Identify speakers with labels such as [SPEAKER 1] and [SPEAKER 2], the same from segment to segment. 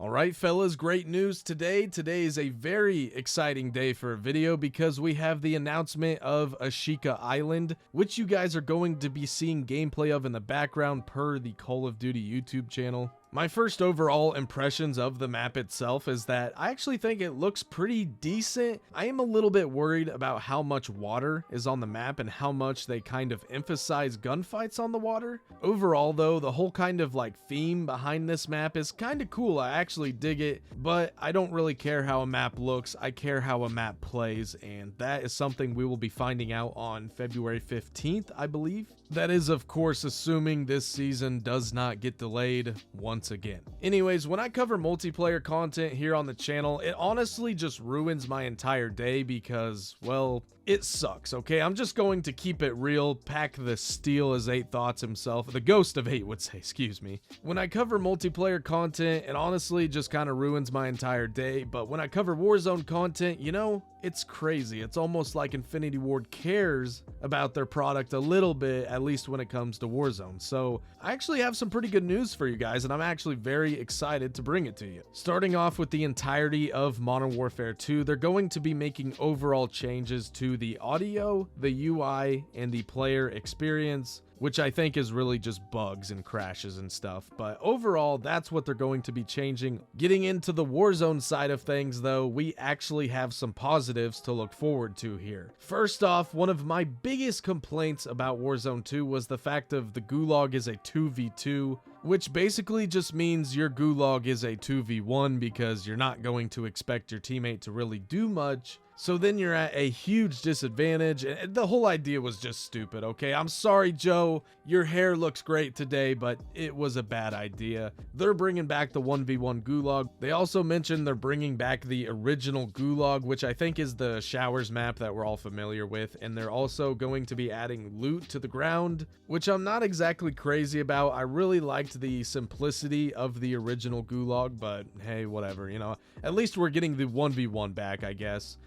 [SPEAKER 1] Alright fellas, great news today. Today is a very exciting day for a video because we have the announcement of Ashika Island, which you guys are going to be seeing gameplay of in the background per the Call of Duty YouTube channel. My first overall impressions of the map itself is that I actually think it looks pretty decent. I am a little bit worried about how much water is on the map and how much they kind of emphasize gunfights on the water. Overall though, the whole kind of like theme behind this map is kind of cool. I actually dig it, but I don't really care how a map looks. I care how a map plays, and that is something we will be finding out on February 15th, I believe. That is, of course, assuming this season does not get delayed once again. Anyways, when I cover multiplayer content here on the channel, it honestly just ruins my entire day because, well, it sucks, okay? I'm just going to keep it real, pack the steel as 8 thoughts himself, the ghost of 8 would say, excuse me. When I cover multiplayer content, it honestly just kind of ruins my entire day, but when I cover Warzone content, you know, it's crazy. It's almost like Infinity Ward cares about their product a little bit, at least when it comes to Warzone. So I actually have some pretty good news for you guys, and I'm actually very excited to bring it to you. Starting off with the entirety of Modern Warfare 2, they're going to be making overall changes to the audio, the UI, and the player experience, which I think is really just bugs and crashes and stuff. But overall, that's what they're going to be changing. Getting into the Warzone side of things though, we actually have some positives to look forward to here. First off, one of my biggest complaints about Warzone 2 was the fact of the Gulag is a 2v2, which basically just means your Gulag is a 2v1 because you're not going to expect your teammate to really do much. So then you're at a huge disadvantage, and the whole idea was just stupid, okay? I'm sorry, Joe, your hair looks great today, but it was a bad idea. They're bringing back the 1v1 Gulag. They also mentioned they're bringing back the original Gulag, which I think is the showers map that we're all familiar with, and they're also going to be adding loot to the ground, which I'm not exactly crazy about. I really liked the simplicity of the original Gulag, but hey, whatever, you know, at least we're getting the 1v1 back, I guess.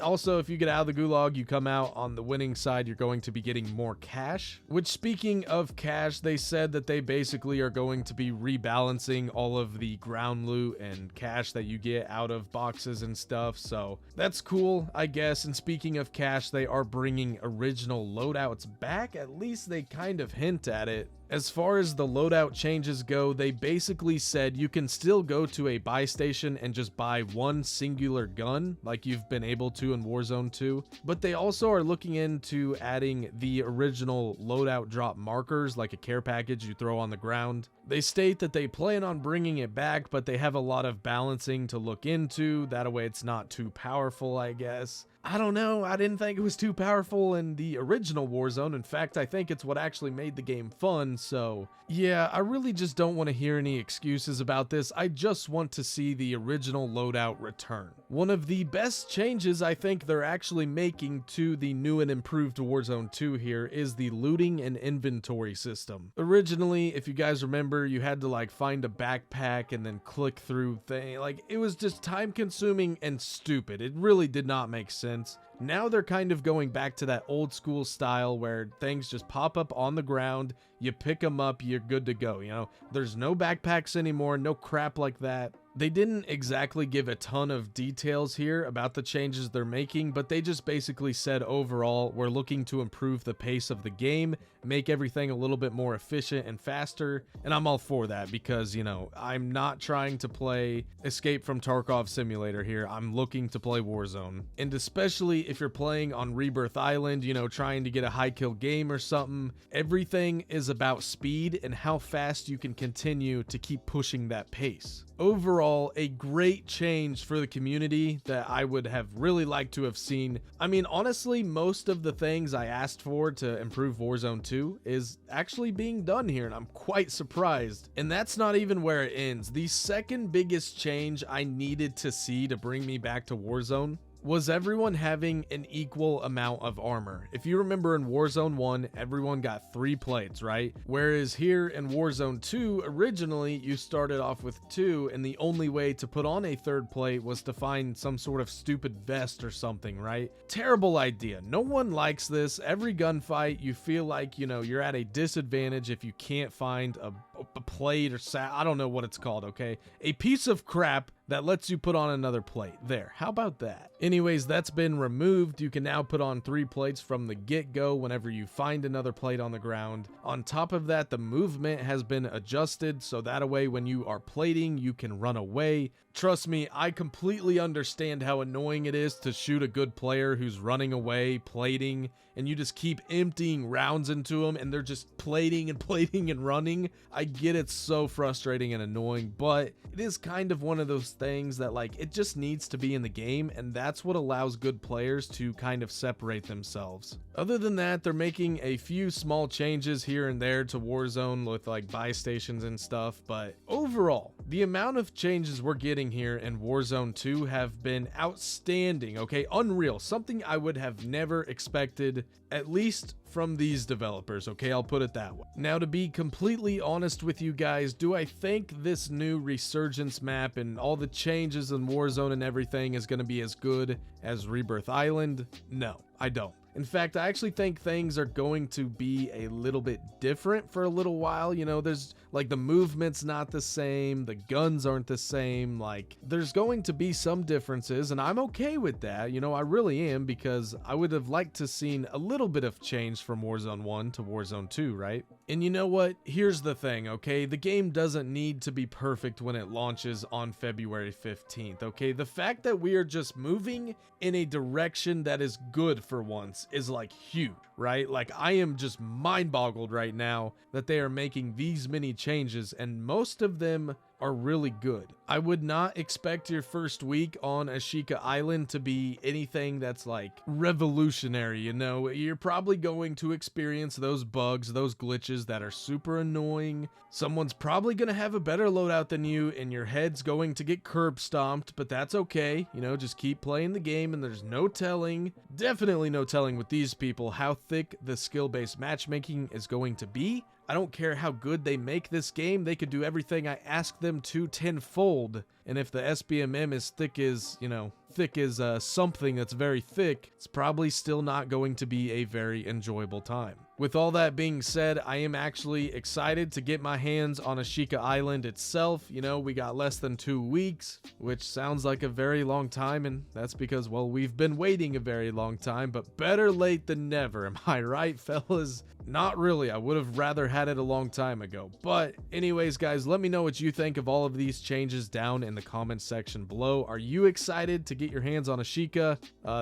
[SPEAKER 1] Also, if you get out of the Gulag, you come out on the winning side, you're going to be getting more cash, which, speaking of cash, they said that they basically are going to be rebalancing all of the ground loot and cash that you get out of boxes and stuff, so that's cool, I guess. And speaking of cash, they are bringing original loadouts back. At least they kind of hint at it. As far as the loadout changes go, they basically said you can still go to a buy station and just buy one singular gun like you've been able to in Warzone 2, but they also are looking into adding the original loadout drop markers, like a care package you throw on the ground. They state that they plan on bringing it back, but they have a lot of balancing to look into. That way it's not too powerful, I guess. I don't know, I didn't think it was too powerful in the original Warzone. In fact, I think it's what actually made the game fun, so yeah, I really just don't want to hear any excuses about this. I just want to see the original loadout return. One of the best changes I think they're actually making to the new and improved Warzone 2 here is the looting and inventory system. Originally, if you guys remember, you had to like find a backpack and then click through thing. Like, it was just time consuming and stupid. It really did not make sense. Now they're kind of going back to that old school style where things just pop up on the ground, you pick them up, you're good to go, you know? There's no backpacks anymore, no crap like that. They didn't exactly give a ton of details here about the changes they're making, but they just basically said overall, we're looking to improve the pace of the game, make everything a little bit more efficient and faster, and I'm all for that because, you know, I'm not trying to play Escape from Tarkov Simulator here. I'm looking to play Warzone. And especially if you're playing on Rebirth Island, you know, trying to get a high kill game or something, everything is about speed and how fast you can continue to keep pushing that pace. Overall, a great change for the community that I would have really liked to have seen. I mean, honestly, most of the things I asked for to improve Warzone 2 is actually being done here, and I'm quite surprised. And that's not even where it ends. The second biggest change I needed to see to bring me back to Warzone was everyone having an equal amount of armor. If you remember in Warzone 1, everyone got 3 plates, right? Whereas here in Warzone 2, originally you started off with 2, and the only way to put on a 3rd plate was to find some sort of stupid vest or something, right? Terrible idea. No one likes this. Every gunfight, you feel like, you know, you're at a disadvantage if you can't find a a plate or I don't know what it's called, okay? A piece of crap that lets you put on another plate. There, how about that? Anyways, that's been removed. You can now put on 3 plates from the get-go whenever you find another plate on the ground. On top of that, the movement has been adjusted so that way when you are plating, you can run away. Trust me, I completely understand how annoying it is to shoot a good player who's running away, plating, and you just keep emptying rounds into them and they're just plating and plating and running. I get it's so frustrating and annoying, but it is kind of one of those things that like it just needs to be in the game, and that's what allows good players to kind of separate themselves. Other than that, they're making a few small changes here and there to Warzone with like buy stations and stuff, but overall, the amount of changes we're getting here in Warzone 2 have been outstanding, okay? Unreal. Something I would have never expected, at least from these developers, okay? I'll put it that way. Now, to be completely honest with you guys, do I think this new Resurgence map and all the changes in Warzone and everything is going to be as good as Rebirth Island? No, I don't. In fact, I actually think things are going to be a little bit different for a little while. You know, there's like the movement's not the same, the guns aren't the same, like there's going to be some differences, and I'm okay with that. You know, I really am, because I would have liked to seen a little bit of change from Warzone 1 to Warzone 2, right? And you know what? Here's the thing, okay? The game doesn't need to be perfect when it launches on February 15th, okay? The fact that we are just moving in a direction that is good for once is like huge, right? Like I am just mind boggled right now that they are making these many changes, and most of them are really good. I would not expect your first week on Ashika Island to be anything that's like revolutionary, you know? You're probably going to experience those bugs, those glitches that are super annoying. Someone's probably gonna have a better loadout than you, and your head's going to get curb stomped, but that's okay. You know, just keep playing the game, and there's no telling, definitely no telling with these people, how thick the skill-based matchmaking is going to be. I don't care how good they make this game, they could do everything I ask them to tenfold. And if the SBMM is thick as, you know, thick as something that's very thick, it's probably still not going to be a very enjoyable time. With all that being said, I am actually excited to get my hands on Ashika Island itself. You know, we got less than 2 weeks, which sounds like a very long time, and that's because, well, we've been waiting a very long time, but better late than never, am I right, fellas? Not really. I would have rather had it a long time ago. But anyways, guys, let me know what you think of all of these changes down in the comments section below. Are you excited to get your hands on Ashika,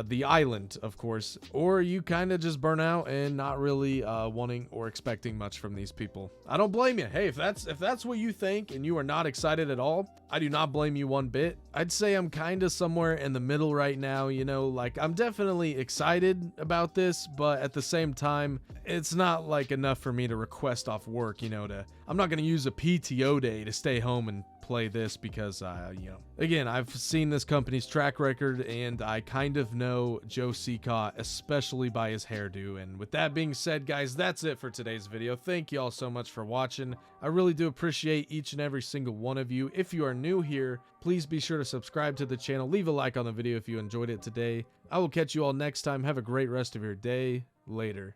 [SPEAKER 1] the island, of course, or are you kind of just burnt out and not really wanting or expecting much from these people? I don't blame you. Hey, if that's what you think and you are not excited at all, I do not blame you one bit. I'd say I'm kind of somewhere in the middle right now, you know, like I'm definitely excited about this, but at the same time, it's not like enough for me to request off work, you know, I'm not going to use a PTO day to stay home and play this because, you know, again, I've seen this company's track record and I kind of know Joe Seacott, especially by his hairdo. And with that being said, guys, that's it for today's video. Thank you all so much for watching. I really do appreciate each and every single one of you. If you are new here, please be sure to subscribe to the channel. Leave a like on the video if you enjoyed it today. I will catch you all next time. Have a great rest of your day. Later.